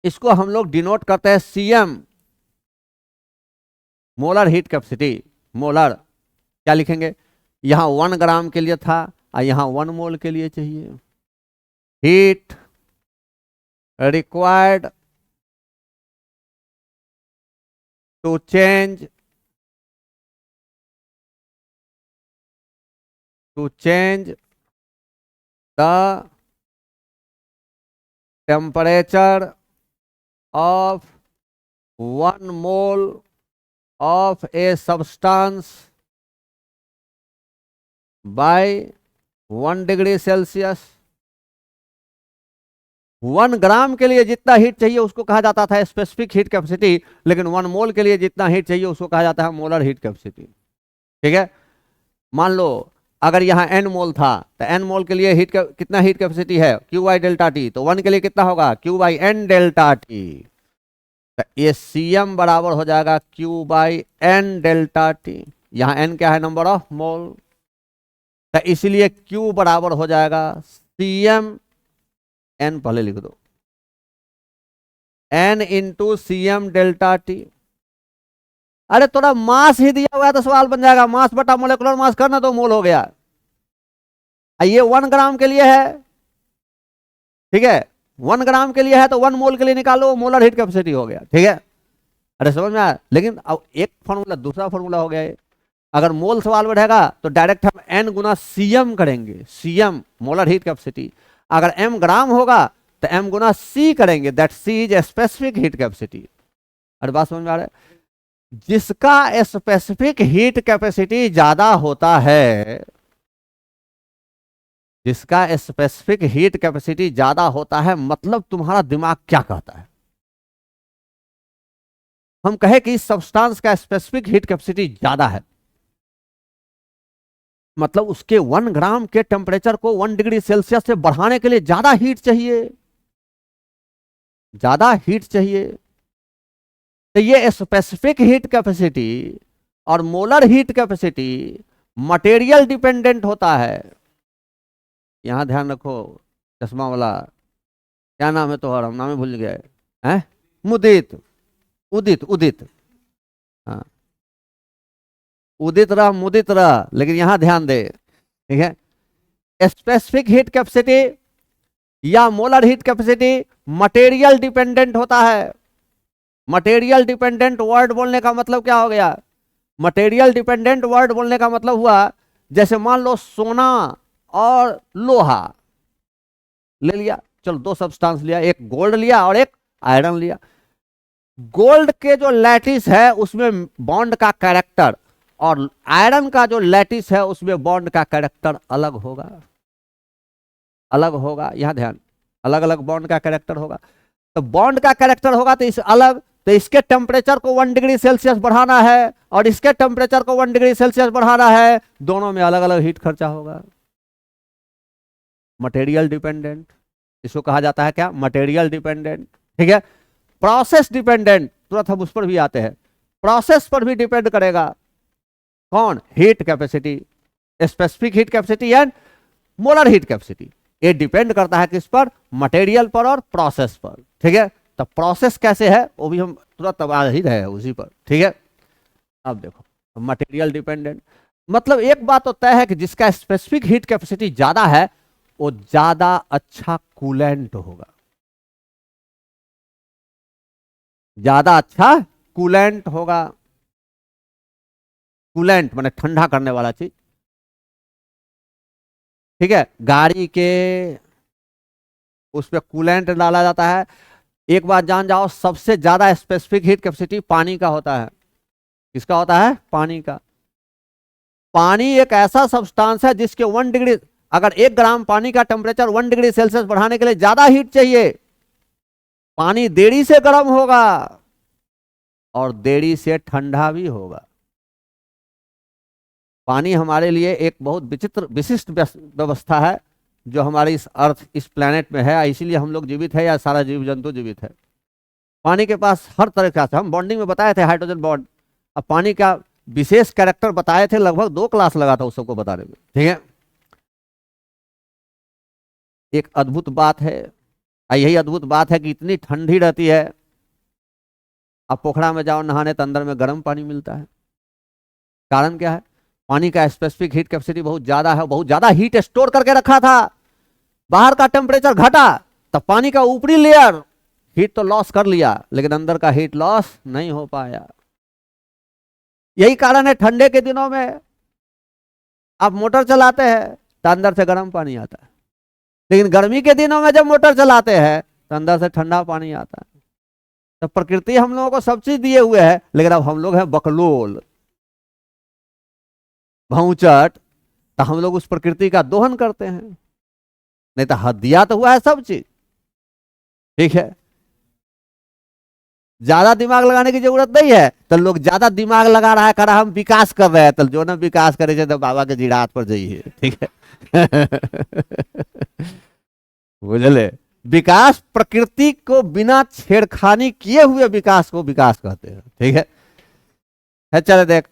इसको हम लोग डिनोट करते हैं cm, molar heat capacity. Molar क्या लिखेंगे? यहां 1 ग्राम के लिए था और यहां 1 मोल के लिए चाहिए। Heat required to change the temperature of 1 mole of a substance by 1 degree Celsius 1 gram के लिए जितना हीट चाहिए उसको कहा जाता था स्पेसिफिक हीट कैपेसिटी, लेकिन 1 मोल के लिए जितना हीट चाहिए उसको कहा जाता है मोलर हीट कैपेसिटी। ठीक है, मान लो अगर यहाँ n मोल था तो n मोल के लिए कितना हीट कैपेसिटी है, Q बाई डेल्टा टी, तो 1 के लिए कितना होगा, Q by n delta T. तो ये Cm बराबर हो जाएगा Q by n delta T. यहाँ n क्या है, नंबर ऑफ मोल, तो इसलिए Q बराबर हो जाएगा Cm, n पहले लिख दो, n into Cm delta T. अरे थोड़ा मास ही दिया हुआ है तो सवाल बन जाएगा, मास बटा मोलेकुलर मास करना तो मोल हो गया। ये 1 ग्राम के लिए है, ठीक है, 1 ग्राम के लिए है तो 1 मोल के लिए निकालो, मोलर हीट कैपेसिटी हो गया। ठीक है, अरे समझ में आया। लेकिन अब एक फॉर्मूला दूसरा फॉर्मूला हो गया है, अगर मोल सवाल बढ़ेगा तो डायरेक्ट हम n गुना Cm करेंगे, Cm मोलर हीट कैपेसिटी। अगर m ग्राम होगा तो m गुना C करेंगे, that C is specific heat capacity. अरे बात समझ में आ रहा है, जिसका स्पेसिफिक हीट कैपेसिटी ज्यादा होता है, जिसका स्पेसिफिक हीट कैपेसिटी ज्यादा होता है, मतलब तुम्हारा दिमाग क्या कहता है, हम कहे कि इस सब्सटेंस का स्पेसिफिक हीट कैपेसिटी ज्यादा है, मतलब उसके 1 ग्राम के टेम्परेचर को 1 डिग्री सेल्सियस से बढ़ाने के लिए ज्यादा हीट चाहिए, ज्यादा हीट चाहिए। तो ये स्पेसिफिक हीट कैपेसिटी और molar heat capacity material dependent होता है। यहां ध्यान रखो, चश्मा वाला, क्या नाम है तुम्हारा, नाम ही भूल गया है, मुदित, उदित, उदित, हाँ, उदित रहा मुदित रहा, लेकिन यहां ध्यान दे। ठीक है, स्पेसिफिक हीट कैपेसिटी या molar heat capacity material dependent होता है। मटेरियल डिपेंडेंट वर्ड बोलने का मतलब क्या हो गया, मटेरियल डिपेंडेंट वर्ड बोलने का मतलब हुआ, जैसे मान लो सोना और लोहा ले लिया, चलो दो सब्सटेंस लिया, एक गोल्ड लिया और एक आयरन लिया। गोल्ड के जो लैटिस है उसमें बॉन्ड का कैरेक्टर और आयरन का जो लैटिस है उसमें बॉन्ड का कैरेक्टर अलग होगा, अलग होगा। यहां ध्यान, अलग अलग बॉन्ड का कैरेक्टर होगा। तो बॉन्ड का कैरेक्टर होगा तो इस अलग, तो इसके टेम्परेचर को 1 डिग्री सेल्सियस बढ़ाना है और इसके टेम्परेचर को 1 डिग्री सेल्सियस बढ़ाना है, दोनों में अलग अलग हीट खर्चा होगा। मटेरियल डिपेंडेंट, इसको कहा जाता है क्या, मटेरियल डिपेंडेंट। ठीक है, प्रोसेस डिपेंडेंट, तुरंत हम उस पर भी आते हैं, प्रोसेस पर भी डिपेंड करेगा कौन, heat capacity, specific heat capacity and molar heat capacity. ये डिपेंड करता है किस पर, मटेरियल पर और प्रोसेस पर। ठीक है, तो प्रोसेस कैसे है वो भी हम तुरंत आ ही रहे हैं उसी पर। ठीक है, अब देखो मटेरियल डिपेंडेंट मतलब एक बात तो तय है कि जिसका स्पेसिफिक हीट कैपेसिटी ज्यादा है वो ज्यादा अच्छा कूलेंट होगा, ज्यादा अच्छा कूलेंट होगा। कूलेंट माने ठंडा करने वाला चीज। ठीक है, गाड़ी के उस पर कूलेंट डाला जाता है। एक बात जान जाओ, सबसे ज्यादा स्पेसिफिक हीट कैपेसिटी पानी का होता है। किसका होता है, पानी का। पानी एक ऐसा सब्सटेंस है जिसके 1 डिग्री, अगर 1 ग्राम पानी का टेम्परेचर 1 डिग्री सेल्सियस बढ़ाने के लिए ज्यादा हीट चाहिए, पानी देरी से गर्म होगा और देरी से ठंडा भी होगा। पानी हमारे लिए एक बहुत विचित्र विशिष्ट व्यवस्था है जो हमारे इस अर्थ, इस प्लेनेट में है, इसीलिए हम लोग जीवित है या सारा जीव जंतु जीवित है। पानी के पास हर तरह का, हम बॉन्डिंग में बताए थे हाइड्रोजन बॉन्ड, अब पानी का विशेष कैरेक्टर बताए थे, लगभग 2 क्लास लगा था उस सबको बताने में। ठीक है, एक अद्भुत बात है, यही अद्भुत बात है कि इतनी ठंडी रहती है, अब पोखरा में जाओ नहाने तो अंदर में गर्म पानी मिलता है। कारण क्या है, पानी का स्पेसिफिक हीट कैपेसिटी बहुत ज्यादा है, बहुत ज्यादा हीट स्टोर करके रखा था। बाहर का टेम्परेचर घटा तब पानी का ऊपरी लेयर हीट तो लॉस कर लिया, लेकिन अंदर का हीट लॉस नहीं हो पाया। यही कारण है ठंडे के दिनों में आप मोटर चलाते हैं तो अंदर से गर्म पानी आता है, लेकिन गर्मी के दिनों में जब मोटर चलाते हैं तो अंदर से ठंडा पानी आता है। तो प्रकृति हम लोगों को सब चीज दिए हुए है, लेकिन अब हम लोग हैं बकलोल, भौचट, तो हम लोग उस प्रकृति का दोहन करते हैं। नहीं तो दिया तो हुआ है सब चीज, ठीक है, ज्यादा दिमाग लगाने की जरूरत नहीं है। तो लोग ज्यादा दिमाग लगा रहा है, कर हम विकास कर रहे हैं, तो जो ना विकास करे तो बाबा के जीरात पर जाइए, ठीक है। बुझले, विकास प्रकृति को बिना छेड़खानी किए हुए विकास को विकास कहते हैं, ठीक है। चले देख,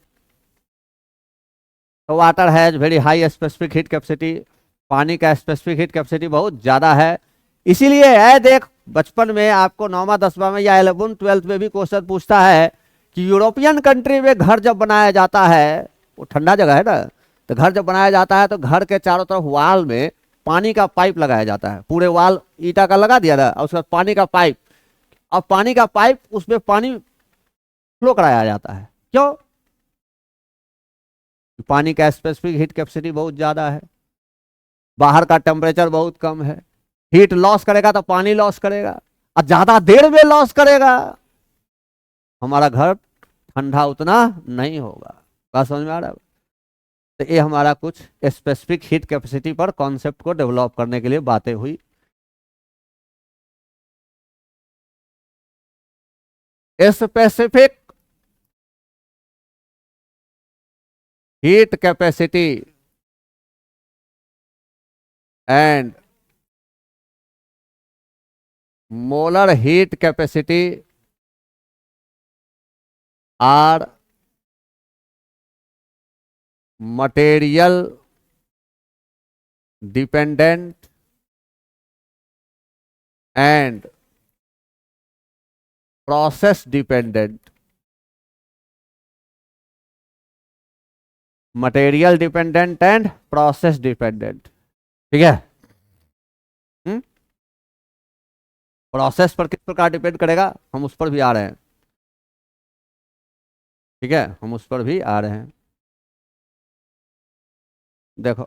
तो water has very high specific heat capacity, पानी का स्पेसिफिक हीट कैपेसिटी बहुत ज्यादा है। इसीलिए है, देख बचपन में आपको 9वां 10वां में या 11th 12th में भी क्वेश्चन पूछता है कि यूरोपियन कंट्री में घर जब बनाया जाता है, वो ठंडा जगह है ना, तो घर जब बनाया जाता है तो घर के चारों तरफ वाल में पानी का पाइप लगाया जाता है, पूरे वाल ईटा का लगा दिया था, और उसके बाद पानी का पाइप, अब पानी का पाइप उसमें पानी फ्लो कराया जाता है। क्यों? पानी का स्पेसिफिक हीट कैपेसिटी बहुत ज्यादा है, बाहर का टेम्परेचर बहुत कम है, हीट लॉस करेगा तो पानी लॉस करेगा, और ज्यादा देर में लॉस करेगा, हमारा घर ठंडा उतना नहीं होगा। बात समझ में आ रहा है? तो ये हमारा कुछ स्पेसिफिक हीट कैपेसिटी पर कॉन्सेप्ट को डेवलप करने के लिए बातें हुई। Specific heat capacity and molar heat capacity are material dependent and process dependent. Material dependent and process dependent, ठीक है। प्रोसेस पर किस प्रकार डिपेंड करेगा, हम उस पर भी आ रहे हैं, ठीक है, हम उस पर भी आ रहे हैं। देखो,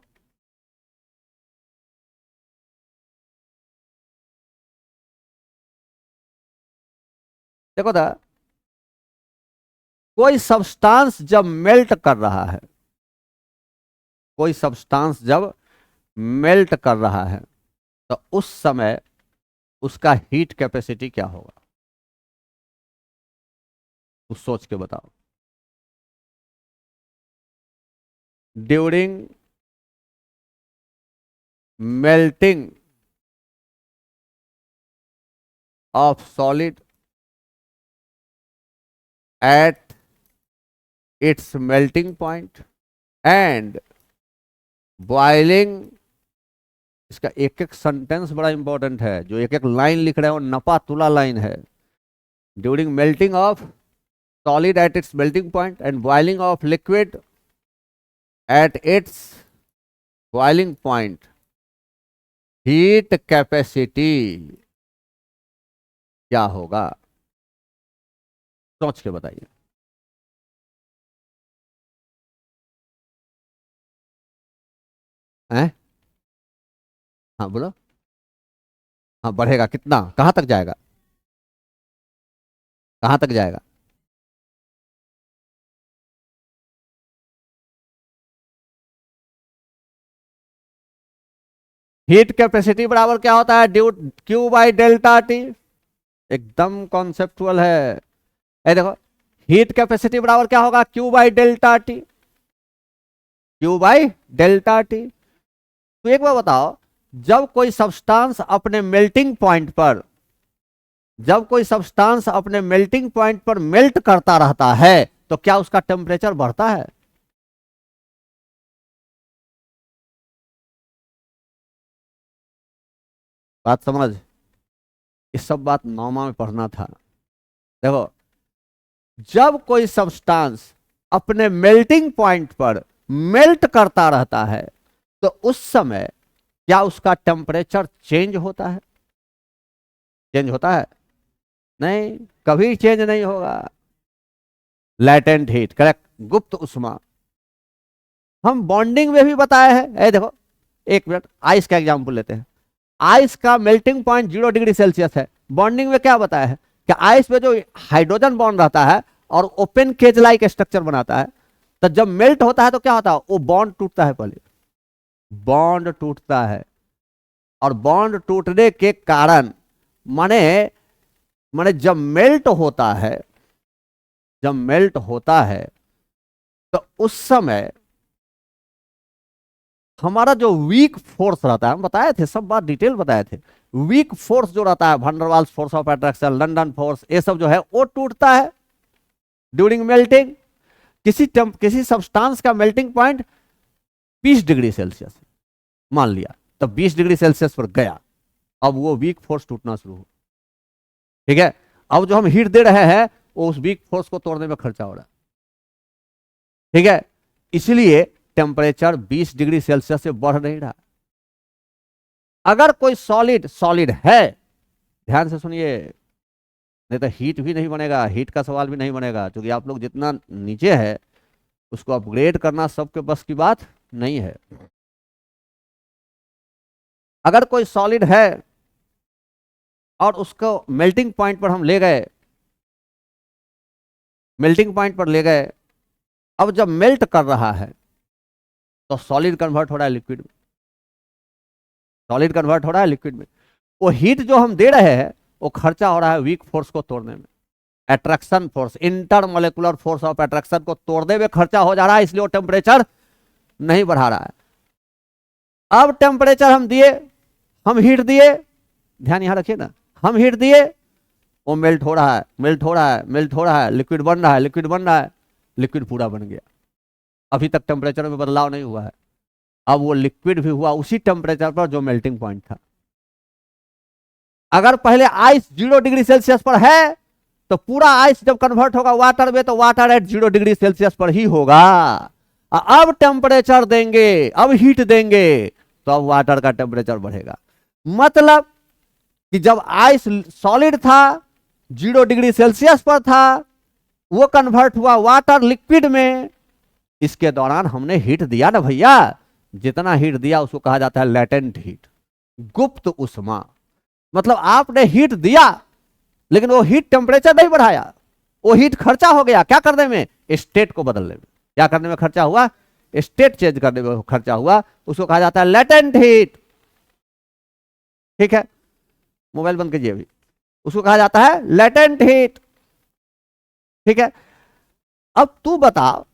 देखो था, कोई सब्सटेंस जब मेल्ट कर रहा है, कोई सब्सटेंस जब मेल्ट कर रहा है, तो उस समय उसका हीट कैपेसिटी क्या होगा, उस सोच के बताओ। During melting of solid at its melting point and boiling, इसका एक एक सेंटेंस बड़ा इंपॉर्टेंट है, जो एक एक लाइन लिख रहे हैं वो नपा तुला लाइन है। During melting of solid at its melting point and boiling of liquid at its boiling point, heat capacity क्या होगा, सोच के बताइए। हैं? हाँ बोलो। हाँ, बढ़ेगा कितना, कहां तक जाएगा, कहां तक जाएगा? हीट कैपेसिटी बराबर क्या होता है, due Q by delta T, एकदम कॉन्सेप्चुअल है। ए देखो, हीट कैपेसिटी बराबर क्या होगा, Q by delta T, Q by delta T. तो एक बार बताओ, जब कोई सब्सटेंस अपने मेल्टिंग पॉइंट पर, जब कोई सब्सटेंस अपने मेल्टिंग पॉइंट पर मेल्ट करता रहता है, तो क्या उसका टेम्परेचर बढ़ता है? बात समझ, ये सब बात 9वां में पढ़ना था। देखो, जब कोई सब्सटेंस अपने मेल्टिंग पॉइंट पर मेल्ट करता रहता है, तो उस समय क्या उसका टेम्परेचर चेंज होता है? चेंज होता है? नहीं, कभी चेंज नहीं होगा। लैटेंट हीट, करेक्ट, गुप्त उष्मा। हम बॉन्डिंग में भी बताए हैं, ए देखो, एक मिनट, आइस का एग्जांपल लेते हैं। आइस का मेल्टिंग पॉइंट 0 डिग्री सेल्सियस है। बॉन्डिंग में क्या बताया है कि आइस में जो हाइड्रोजन बॉन्ड रहता है और ओपन केज लाइक स्ट्रक्चर बनाता है, तो जब मेल्ट होता है तो क्या होता है, वो बॉन्ड टूटता है, पहले बॉन्ड टूटता है, और बॉन्ड टूटने के कारण माने माने जब मेल्ट होता है, जब मेल्ट होता है तो उस समय हमारा जो वीक फोर्स रहता है, हम बताए थे, सब बात डिटेल बताए थे, वीक फोर्स जो रहता है, van der Waals force of attraction, London force, ये सब जो है वो टूटता है ड्यूरिंग मेल्टिंग। किसी सब्सटेंस का मेल्टिंग पॉइंट 20 डिग्री सेल्सियस मान लिया, तब 20 डिग्री सेल्सियस पर गया, अब वो वीक फोर्स टूटना शुरू हो। ठीक है, अब जो हम हीट दे रहे हैं वो उस वीक फोर्स को तोड़ने में खर्चा हो रहा है। ठीक है, इसलिए टेम्परेचर 20 डिग्री सेल्सियस से बढ़ नहीं रहा। अगर कोई सॉलिड सॉलिड है, ध्यान से सुनिए, नहीं तो हीट भी नहीं बनेगा, हीट का सवाल भी नहीं बनेगा, क्योंकि आप लोग जितना नीचे है उसको अपग्रेड करना सबके बस की बात नहीं है। अगर कोई सॉलिड है और उसको मेल्टिंग पॉइंट पर हम ले गए, मेल्टिंग पॉइंट पर ले गए, अब जब मेल्ट कर रहा है तो सॉलिड कन्वर्ट हो रहा है लिक्विड में, सॉलिड कन्वर्ट हो रहा है लिक्विड में। वो हीट जो हम दे रहे हैं वो खर्चा हो रहा है वीक फोर्स को तोड़ने में, attraction force, intermolecular force of attraction को तोड़ने में खर्चा हो जा रहा है, इसलिए वो टेम्परेचर नहीं बढ़ा रहा है। अब टेम्परेचर हम दिए, हम हीट दिए, ध्यान यहां रखिए ना, हम हीट दिए, वो मेल्ट हो रहा है, मेल्ट हो रहा है, मेल्ट हो रहा है, लिक्विड बन रहा है, लिक्विड बन रहा है, लिक्विड पूरा बन गया। अभी तक टेम्परेचर में बदलाव नहीं हुआ है, अब वो लिक्विड भी हुआ उसी टेम्परेचर पर जो मेल्टिंग पॉइंट था। अगर पहले आइस 0 डिग्री सेल्सियस पर है तो पूरा आइस जब कन्वर्ट होगा वाटर में तो वाटर एट 0 डिग्री सेल्सियस पर ही होगा। अब टेम्परेचर देंगे, अब हीट देंगे तो अब वाटर का टेम्परेचर बढ़ेगा। मतलब कि जब आइस सॉलिड था 0 डिग्री सेल्सियस पर था, वो कन्वर्ट हुआ वाटर लिक्विड में, इसके दौरान हमने हीट दिया ना भैया, जितना हीट दिया उसको कहा जाता है लेटेंट हीट, गुप्त उष्मा। मतलब आपने हीट दिया लेकिन वो हीट टेम्परेचर नहीं बढ़ाया, वो हीट खर्चा हो गया क्या करने में, स्टेट को बदलने में। क्या करने में खर्चा हुआ, स्टेट चेंज करने में खर्चा हुआ, उसको कहा जाता है लेटेंट हीट। ठीक है, मोबाइल बंद कीजिए अभी, उसको कहा जाता है लेटेंट हीट। ठीक है, अब तू बता,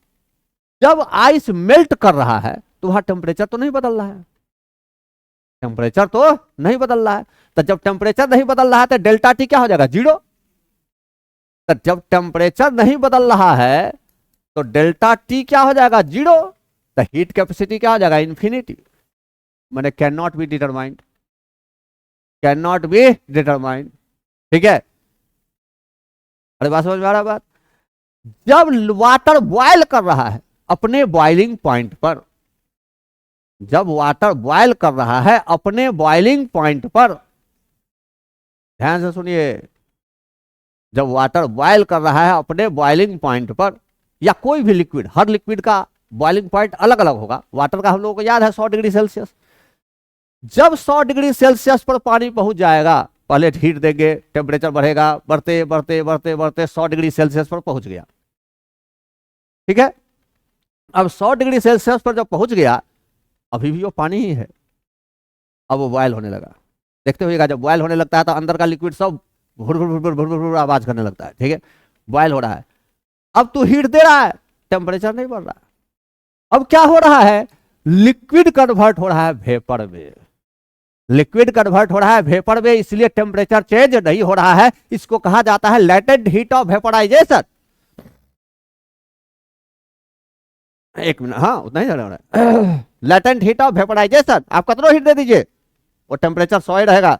जब आइस मेल्ट कर रहा है तो वहां टेम्परेचर तो नहीं बदल रहा है, टेम्परेचर तो नहीं बदल रहा है, तो जब टेम्परेचर नहीं बदल रहा है तो डेल्टा टी क्या हो जाएगा, 0। तो जब टेम्परेचर नहीं बदल रहा है तो डेल्टा टी क्या हो जाएगा, 0। तो हीट कैपेसिटी क्या हो जाएगा, इन्फिनिटी। मैंने can not be determined, can not be determined. ठीक है, अरे बात समझ में आ रहा है बात। जब वाटर बॉयल कर रहा है अपने बॉइलिंग पॉइंट पर, जब वाटर बॉयल कर रहा है अपने बॉइलिंग पॉइंट पर, ध्यान से सुनिए, जब वाटर बॉयल कर रहा है अपने बॉइलिंग पॉइंट पर, या कोई भी लिक्विड, हर लिक्विड का बॉइलिंग पॉइंट अलग अलग होगा, वाटर का हम लोगों को याद है 100 डिग्री सेल्सियस। जब 100 डिग्री सेल्सियस पर पानी पहुंच जाएगा, पहले हीट देंगे, टेम्परेचर बढ़ेगा, बढ़ते बढ़ते बढ़ते बढ़ते 100 डिग्री सेल्सियस पर पहुंच गया। ठीक है, अब 100 डिग्री सेल्सियस पर जब पहुंच गया, अभी भी वो पानी ही है, अब वो बॉयल होने लगा। देखते हुएगा, जब बॉयल होने लगता है तो अंदर का लिक्विड सब भुर भुर भुर भुर भुर भुर आवाज करने लगता है। ठीक है, बॉयल हो रहा है, अब तू हीट दे रहा है, टेम्परेचर नहीं बढ़ रहा। अब क्या हो रहा है, लिक्विड कन्वर्ट हो रहा है वेपर में, लिक्विड कन्वर्ट हो रहा है वेपर में, इसलिए टेम्परेचर चेंज नहीं हो रहा है। इसको कहा जाता है लेटेंट हीट ऑफ वेपराइजेशन। एक मिनट, हाँ उतना ही हो रहा है, लेटेंट हीट ऑफ वेपराइजेशन। आप कितना हीट दे दीजिए, वो टेम्परेचर 100 ही रहेगा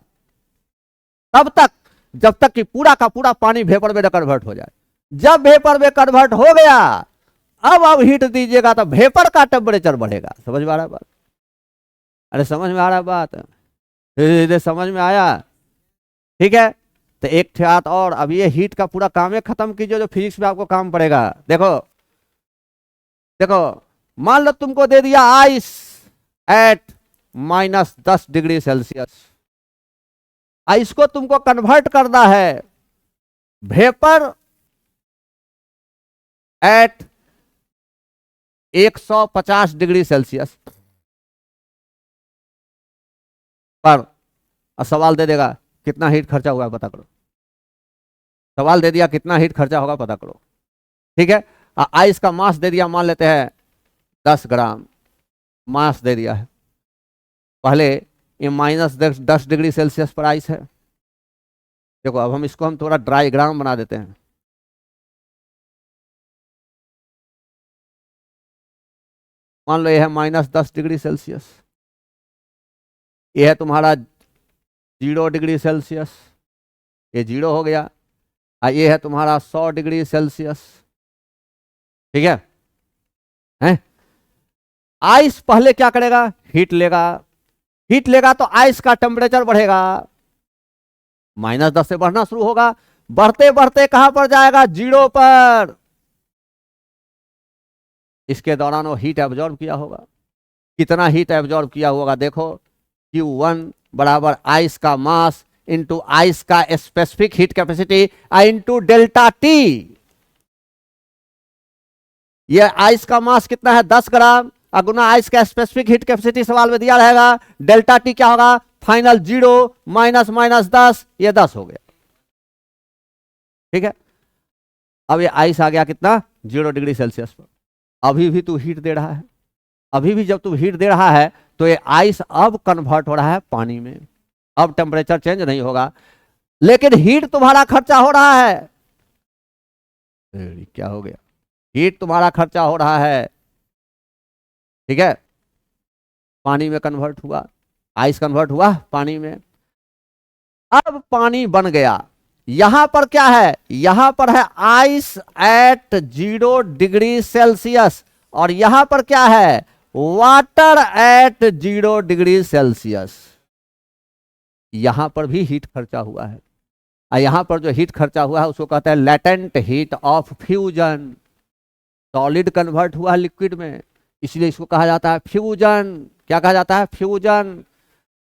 तब तक, जब तक कि पूरा का पूरा पानी वेपर में कन्वर्ट हो जाए। जब वेपर में कन्वर्ट हो गया, अब हीट दीजिएगा तो वेपर का टेम्परेचर बढ़ेगा। समझ में आ रहा है बात, अरे समझ में आ रहा है बात, समझ में आया। ठीक है, तो एक बात और, अब ये हीट का पूरा काम है खत्म कीजिए जो फिजिक्स में आपको काम पड़ेगा। देखो देखो, मान लो तुमको दे दिया ice eight -10 degree Celsius, ice को तुमको कन्वर्ट करना है वेपर एट 150 डिग्री सेल्सियस पर। सवाल दे देगा कितना हीट खर्चा हुआ है पता करो। सवाल दे दिया कितना हीट खर्चा होगा पता करो, ठीक है। आइस का मास दे दिया, मान लेते हैं 10 ग्राम मास दे दिया है। पहले ये -10 डिग्री सेल्सियस पर आइस है। देखो अब हम थोड़ा ड्राईग्राम बना देते हैं। मान लो ये है -10 डिग्री सेल्सियस, ये है तुम्हारा 0 डिग्री सेल्सियस, ये 0 हो गया। ये है तुम्हारा 100 डिग्री सेल्सियस, ठीक है। हैं? आइस पहले क्या करेगा, हीट लेगा। हीट लेगा तो आइस का टेम्परेचर बढ़ेगा, -10 से बढ़ना शुरू होगा। बढ़ते बढ़ते कहां पर जाएगा, 0 पर। इसके दौरान वो हीट एब्जॉर्ब किया होगा। कितना हीट एब्जॉर्ब किया होगा देखो, Q1 बराबर आइस का मास इंटू आइस का specific heat capacity into delta T. ये आइस का मास कितना है, 10 ग्राम, गुना आइस का स्पेसिफिक हीट कैपेसिटी सवाल में दिया रहेगा। डेल्टा टी क्या होगा, फाइनल 0 माइनस माइनस 10, ये 10 हो गया, ठीक है। अब ये आइस आ गया कितना, 0 डिग्री सेल्सियस पर। अभी भी तू हीट दे रहा है, अभी भी जब तू हीट दे रहा है तो ये आइस अब कन्वर्ट हो रहा है पानी में। अब टेम्परेचर चेंज नहीं होगा, लेकिन हीट तुम्हारा खर्चा हो रहा है। क्या हो गया, हीट तुम्हारा खर्चा हो रहा है, ठीक है। पानी में कन्वर्ट हुआ, आइस कन्वर्ट हुआ पानी में। अब पानी बन गया। यहां पर क्या है, यहां पर है आइस एट 0 डिग्री सेल्सियस, और यहां पर क्या है, वाटर एट 0 डिग्री सेल्सियस। यहां पर भी हीट खर्चा हुआ है, और यहां पर जो हीट खर्चा हुआ है उसको कहते हैं latent heat of fusion. Solid convert हुआ है लिक्विड में, इसलिए इसको कहा जाता है फ्यूजन। क्या कहा जाता है, फ्यूजन।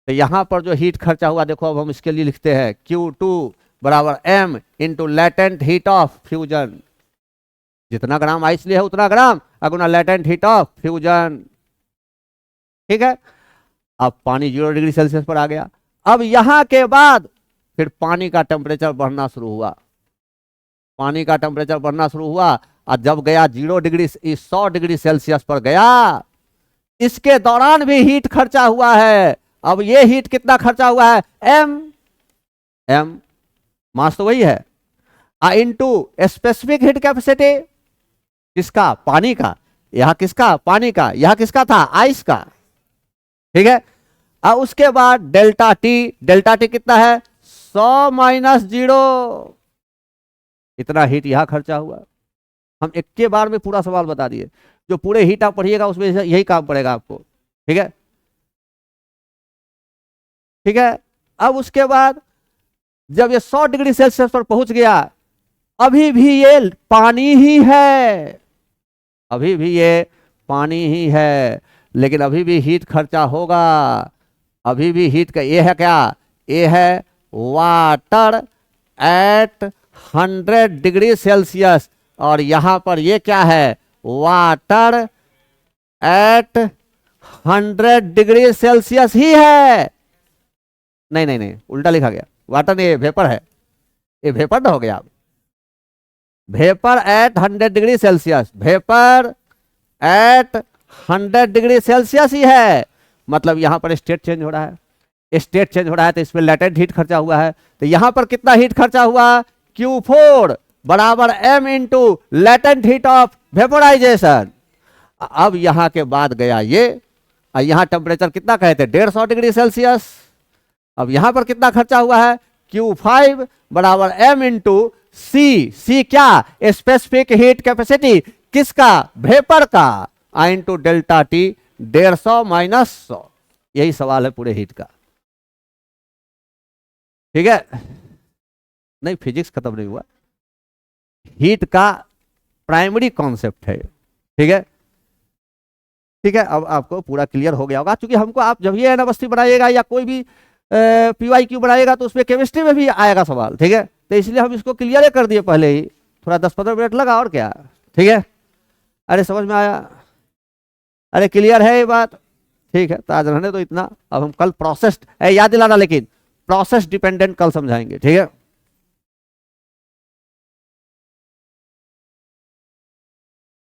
तो यहां पर जो हीट खर्चा हुआ देखो, अब हम इसके लिए लिखते हैं Q2 बराबर m into latent heat of fusion. जितना ग्राम आइस लिया है उतना ग्राम अगुना लेटेंट हीट ऑफ फ्यूजन, ठीक है। अब पानी 0 डिग्री सेल्सियस पर आ गया। अब यहां के बाद फिर पानी का टेम्परेचर बढ़ना शुरू हुआ, पानी का टेम्परेचर बढ़ना शुरू हुआ, और जब गया 100 डिग्री सेल्सियस पर गया, इसके दौरान भी हीट खर्चा हुआ है। अब ये हीट कितना खर्चा हुआ है, m मास तो वही है, इंटू स्पेसिफिक हीट कैपेसिटी किसका, पानी का। यहां किसका, पानी का, यहां किसका था, आइस का, ठीक है। अब उसके बाद डेल्टा टी, डेल्टा टी कितना है, 100 माइनस 0, इतना हीट यहां खर्चा हुआ। हम एक के बार में पूरा सवाल बता दिए, जो पूरे हीट आप पढ़िएगा उसमें यही काम पड़ेगा आपको, ठीक है, ठीक है। अब उसके बाद जब ये 100 डिग्री सेल्सियस पर पहुंच गया, अभी भी ये पानी ही है, अभी भी ये पानी ही है, लेकिन अभी भी हीट खर्चा होगा। अभी भी हीट का ये है क्या, ये है वाटर एट 100 डिग्री सेल्सियस, और यहां पर ये क्या है, वाटर एट 100 डिग्री सेल्सियस ही है। नहीं नहीं नहीं, उल्टा लिखा गया, वाटर नहीं, वेपर है, ये वेपर ना हो गया। Vapour at 100 degree Celsius, vapour at 100 degree Celsius ही है, मतलब यहां पर स्टेट चेंज हो रहा है। स्टेट चेंज हो रहा है तो इसमें लेटेंट हीट खर्चा हुआ है। तो यहां पर कितना हीट खर्चा हुआ, Q4 बराबर m into latent heat of vaporisation. अब यहां के बाद गया ये, यहां टेम्परेचर कितना कहते हैं, 150 डिग्री सेल्सियस। अब यहां पर कितना खर्चा हुआ है, Q5 बराबर m इंटू सी क्या, स्पेसिफिक हीट कैपेसिटी किसका, वेपर का, इंटू डेल्टा टी 150 माइनस 100। यही सवाल है पूरे हीट का, ठीक है। नहीं, फिजिक्स खत्म नहीं हुआ, हीट का प्राइमरी कॉन्सेप्ट है, ठीक है, ठीक है। अब आपको पूरा क्लियर हो गया होगा, क्योंकि हमको आप जब ये एनावस्थी बनाइएगा या कोई भी PYQ बनाएगा तो उसमें केमिस्ट्री में भी आएगा सवाल, ठीक है। तो इसलिए हम इसको क्लियर कर दिए पहले ही, थोड़ा 10-15 मिनट लगा और क्या, ठीक है। अरे समझ में आया, अरे क्लियर है ये बात, ठीक है। तो आज रहने तो इतना, अब हम कल प्रोसेस्ड याद दिलाना, लेकिन प्रोसेस डिपेंडेंट कल समझाएंगे, ठीक है।